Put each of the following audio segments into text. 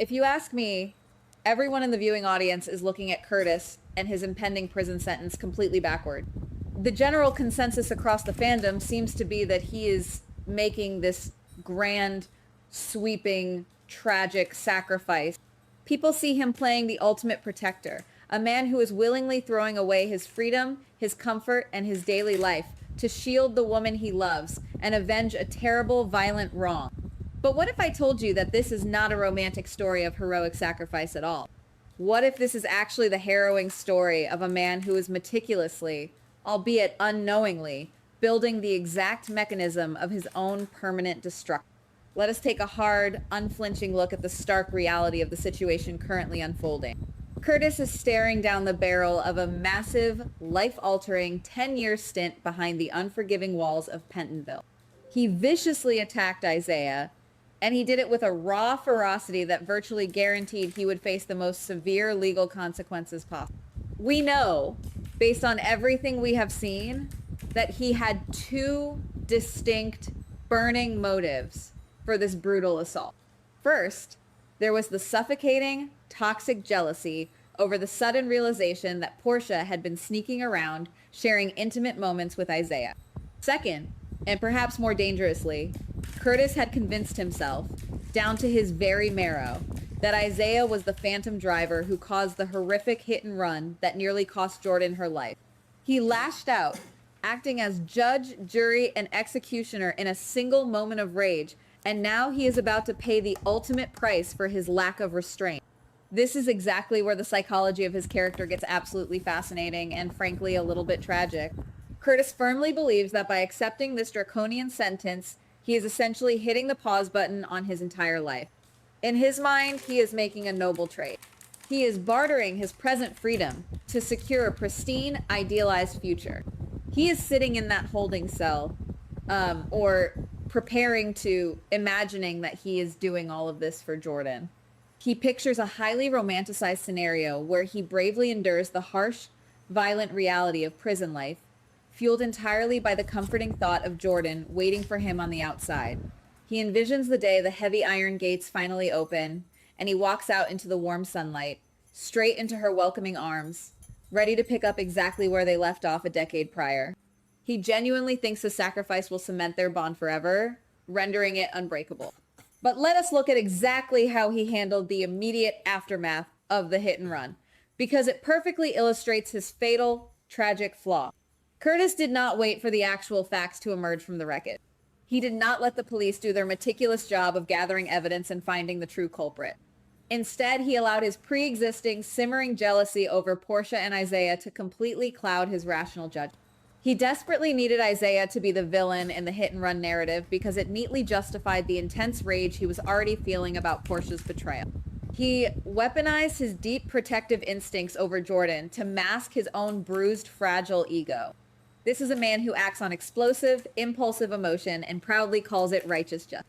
If you ask me, everyone in the viewing audience is looking at Curtis and his impending prison sentence completely backward. The general consensus across the fandom seems to be that he is making this grand, sweeping, tragic sacrifice. People see him playing the ultimate protector, a man who is willingly throwing away his freedom, his comfort, and his daily life to shield the woman he loves and avenge a terrible, violent wrong. But what if I told you that this is not a romantic story of heroic sacrifice at all? What if this is actually the harrowing story of a man who is meticulously, albeit unknowingly, building the exact mechanism of his own permanent destruction? Let us take a hard, unflinching look at the stark reality of the situation currently unfolding. Curtis is staring down the barrel of a massive, life-altering 10-year stint behind the unforgiving walls of Pentonville. He viciously attacked Isaiah, and he did it with a raw ferocity that virtually guaranteed he would face the most severe legal consequences possible. We know, based on everything we have seen, that he had two distinct, burning motives for this brutal assault. First, there was the suffocating, toxic jealousy over the sudden realization that Portia had been sneaking around, sharing intimate moments with Isaiah. Second, and perhaps more dangerously, Curtis had convinced himself, down to his very marrow, that Isaiah was the phantom driver who caused the horrific hit and run that nearly cost Jordan her life. He lashed out, acting as judge, jury, and executioner in a single moment of rage, and now he is about to pay the ultimate price for his lack of restraint. This is exactly where the psychology of his character gets absolutely fascinating and frankly a little bit tragic. Curtis firmly believes that by accepting this draconian sentence, he is essentially hitting the pause button on his entire life. In his mind, he is making a noble trade. He is bartering his present freedom to secure a pristine, idealized future. He is sitting in that holding cell, or preparing to imagining that he is doing all of this for Jordan. He pictures a highly romanticized scenario where he bravely endures the harsh, violent reality of prison life, fueled entirely by the comforting thought of Jordan waiting for him on the outside. He envisions the day the heavy iron gates finally open, and he walks out into the warm sunlight, straight into her welcoming arms, ready to pick up exactly where they left off a decade prior. He genuinely thinks the sacrifice will cement their bond forever, rendering it unbreakable. But let us look at exactly how he handled the immediate aftermath of the hit and run, because it perfectly illustrates his fatal, tragic flaw. Curtis did not wait for the actual facts to emerge from the wreckage. He did not let the police do their meticulous job of gathering evidence and finding the true culprit. Instead, he allowed his pre-existing, simmering jealousy over Portia and Isaiah to completely cloud his rational judgment. He desperately needed Isaiah to be the villain in the hit-and-run narrative because it neatly justified the intense rage he was already feeling about Portia's betrayal. He weaponized his deep protective instincts over Jordan to mask his own bruised, fragile ego. This is a man who acts on explosive, impulsive emotion and proudly calls it righteous justice.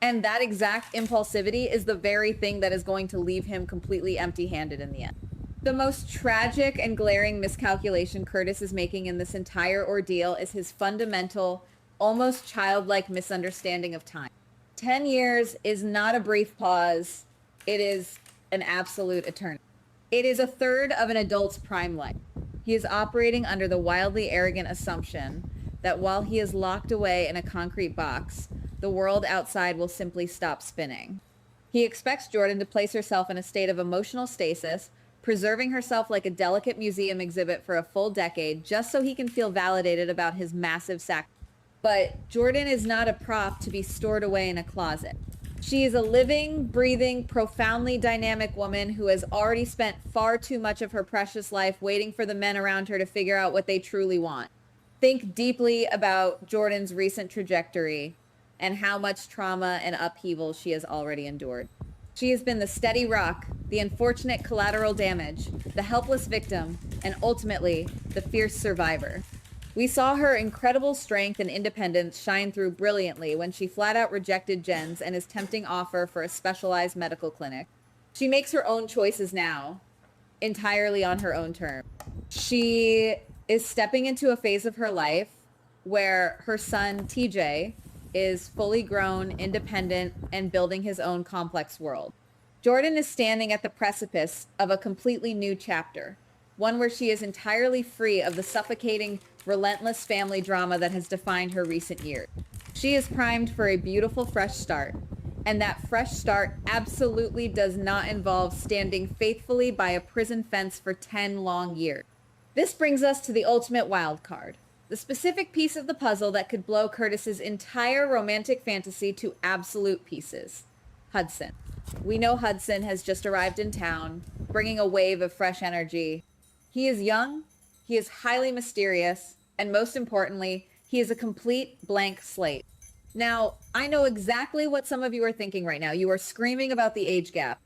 And that exact impulsivity is the very thing that is going to leave him completely empty-handed in the end. The most tragic and glaring miscalculation Curtis is making in this entire ordeal is his fundamental, almost childlike misunderstanding of time. 10 years is not a brief pause. It is an absolute eternity. It is a third of an adult's prime life. He is operating under the wildly arrogant assumption that while he is locked away in a concrete box, the world outside will simply stop spinning. He expects Jordan to place herself in a state of emotional stasis, preserving herself like a delicate museum exhibit for a full decade just so he can feel validated about his massive sacrifice. But Jordan is not a prop to be stored away in a closet. She is a living, breathing, profoundly dynamic woman who has already spent far too much of her precious life waiting for the men around her to figure out what they truly want. Think deeply about Jordan's recent trajectory and how much trauma and upheaval she has already endured. She has been the steady rock, the unfortunate collateral damage, the helpless victim, and ultimately, the fierce survivor. We saw her incredible strength and independence shine through brilliantly when she flat out rejected Jen's and his tempting offer for a specialized medical clinic. She makes her own choices now, entirely on her own terms. She is stepping into a phase of her life where her son, TJ, is fully grown, independent, and building his own complex world. Jordan is standing at the precipice of a completely new chapter, one where she is entirely free of the suffocating, relentless family drama that has defined her recent years. She is primed for a beautiful fresh start, and that fresh start absolutely does not involve standing faithfully by a prison fence for 10 long years. This brings us to the ultimate wild card, the specific piece of the puzzle that could blow Curtis's entire romantic fantasy to absolute pieces. Hudson. We know Hudson has just arrived in town, bringing a wave of fresh energy. He is young, he is highly mysterious, and most importantly, he is a complete blank slate. Now, I know exactly what some of you are thinking right now. You are screaming about the age gap.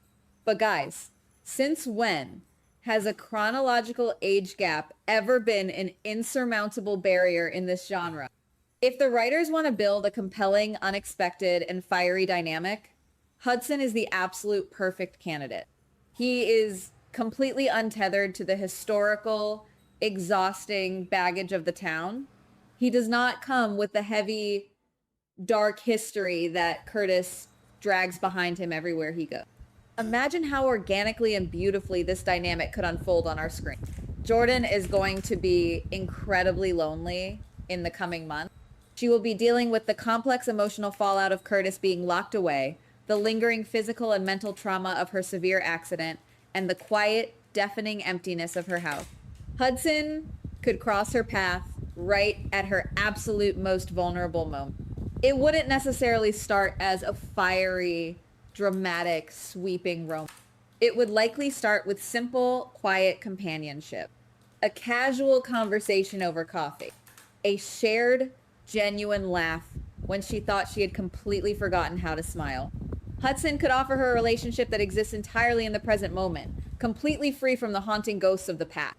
But guys, since when has a chronological age gap ever been an insurmountable barrier in this genre? If the writers want to build a compelling, unexpected, and fiery dynamic, Hudson is the absolute perfect candidate. He is completely untethered to the historical, exhausting baggage of the town. He does not come with the heavy, dark history that Curtis drags behind him everywhere he goes. Imagine how organically and beautifully this dynamic could unfold on our screen. Jordan is going to be incredibly lonely in the coming months. She will be dealing with the complex emotional fallout of Curtis being locked away, the lingering physical and mental trauma of her severe accident, and the quiet, deafening emptiness of her house. Hudson could cross her path right at her absolute most vulnerable moment. It wouldn't necessarily start as a fiery, dramatic, sweeping romance. It would likely start with simple, quiet companionship, a casual conversation over coffee, a shared, genuine laugh when she thought she had completely forgotten how to smile. Hudson could offer her a relationship that exists entirely in the present moment, completely free from the haunting ghosts of the past.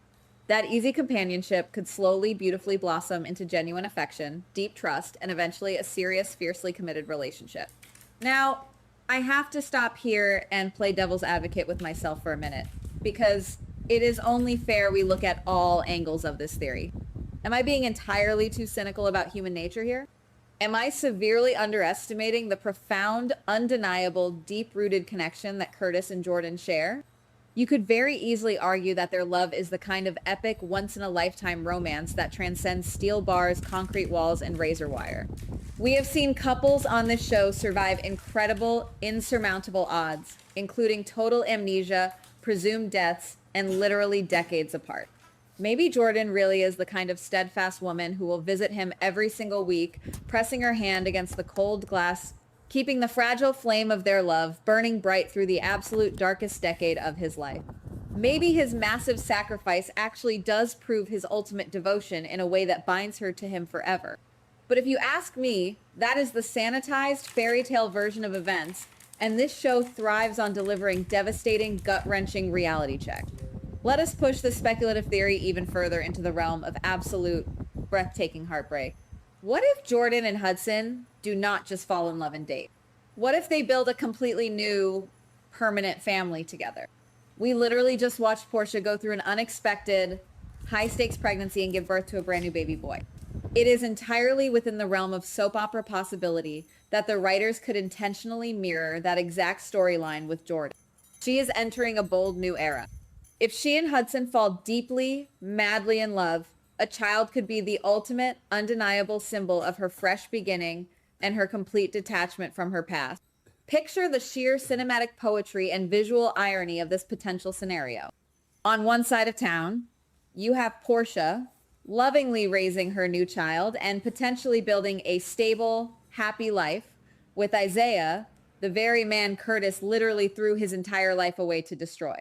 That easy companionship could slowly, beautifully blossom into genuine affection, deep trust, and eventually a serious, fiercely committed relationship. Now, I have to stop here and play devil's advocate with myself for a minute, because it is only fair we look at all angles of this theory. Am I being entirely too cynical about human nature here? Am I severely underestimating the profound, undeniable, deep-rooted connection that Curtis and Jordan share? You could very easily argue that their love is the kind of epic, once-in-a-lifetime romance that transcends steel bars, concrete walls, and razor wire. We have seen couples on this show survive incredible, insurmountable odds, including total amnesia, presumed deaths, and literally decades apart. Maybe Jordan really is the kind of steadfast woman who will visit him every single week, pressing her hand against the cold glass, keeping the fragile flame of their love burning bright through the absolute darkest decade of his life. Maybe his massive sacrifice actually does prove his ultimate devotion in a way that binds her to him forever. But if you ask me, that is the sanitized fairy tale version of events, and this show thrives on delivering devastating, gut-wrenching reality checks. Let us push this speculative theory even further into the realm of absolute, breathtaking heartbreak. What if Jordan and Hudson do not just fall in love and date? What if they build a completely new, permanent family together? We literally just watched Portia go through an unexpected, high-stakes pregnancy and give birth to a brand new baby boy. It is entirely within the realm of soap opera possibility that the writers could intentionally mirror that exact storyline with Jordan. She is entering a bold new era. If she and Hudson fall deeply, madly in love, a child could be the ultimate, undeniable symbol of her fresh beginning and her complete detachment from her past. Picture the sheer cinematic poetry and visual irony of this potential scenario. On one side of town, you have Portia lovingly raising her new child and potentially building a stable, happy life with Isaiah, the very man Curtis literally threw his entire life away to destroy.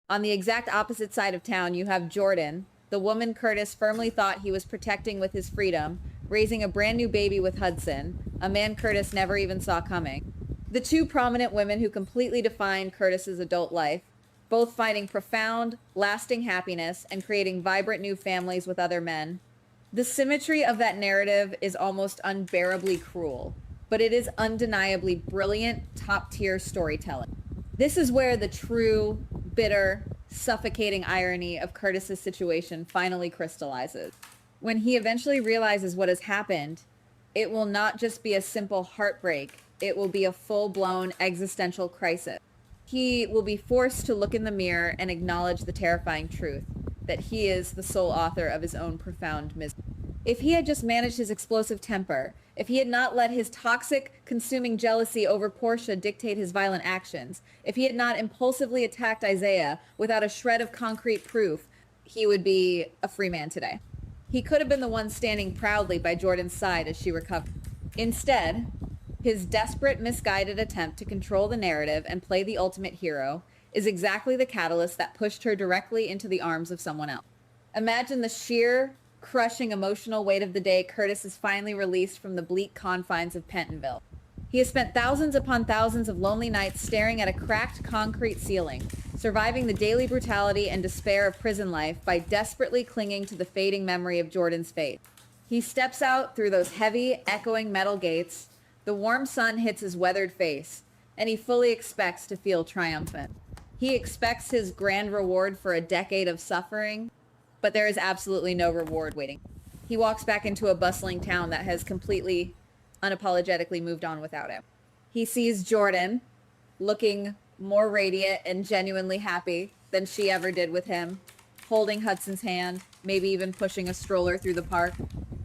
On the exact opposite side of town, you have Jordan, the woman Curtis firmly thought he was protecting with his freedom, raising a brand new baby with Hudson, a man Curtis never even saw coming. The two prominent women who completely defined Curtis's adult life, both finding profound, lasting happiness and creating vibrant new families with other men. The symmetry of that narrative is almost unbearably cruel, but it is undeniably brilliant, top-tier storytelling. This is where the true, bitter, suffocating irony of Curtis's situation finally crystallizes. When he eventually realizes what has happened, it will not just be a simple heartbreak, it will be a full-blown existential crisis. He will be forced to look in the mirror and acknowledge the terrifying truth that he is the sole author of his own profound misery. If he had just managed his explosive temper, if he had not let his toxic, consuming jealousy over Portia dictate his violent actions, if he had not impulsively attacked Isaiah without a shred of concrete proof, he would be a free man today. He could have been the one standing proudly by Jordan's side as she recovered. Instead, his desperate, misguided attempt to control the narrative and play the ultimate hero is exactly the catalyst that pushed her directly into the arms of someone else. Imagine the sheer, crushing emotional weight of the day Curtis is finally released from the bleak confines of Pentonville. He has spent thousands upon thousands of lonely nights staring at a cracked concrete ceiling, surviving the daily brutality and despair of prison life by desperately clinging to the fading memory of Jordan's fate. He steps out through those heavy, echoing metal gates. The warm sun hits his weathered face, and he fully expects to feel triumphant. He expects his grand reward for a decade of suffering, but there is absolutely no reward waiting. He walks back into a bustling town that has completely, unapologetically moved on without him. He sees Jordan looking more radiant and genuinely happy than she ever did with him, holding Hudson's hand, maybe even pushing a stroller through the park.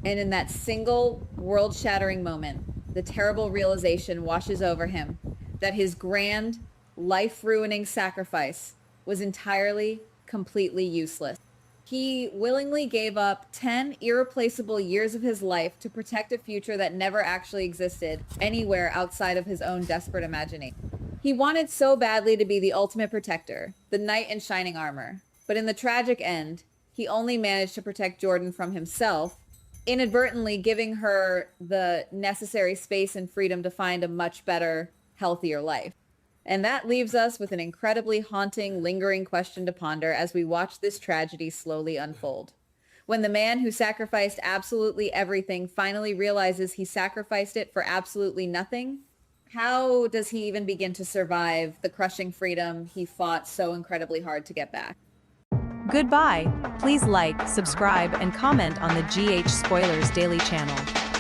And in that single world-shattering moment, the terrible realization washes over him that his grand, life-ruining sacrifice was entirely, completely useless. He willingly gave up 10 irreplaceable years of his life to protect a future that never actually existed anywhere outside of his own desperate imagination. He wanted so badly to be the ultimate protector, the knight in shining armor. But in the tragic end, he only managed to protect Jordan from himself, inadvertently giving her the necessary space and freedom to find a much better, healthier life. And that leaves us with an incredibly haunting, lingering question to ponder as we watch this tragedy slowly unfold. When the man who sacrificed absolutely everything finally realizes he sacrificed it for absolutely nothing, how does he even begin to survive the crushing freedom he fought so incredibly hard to get back? Goodbye. Please like, subscribe, and comment on the GH Spoilers Daily channel.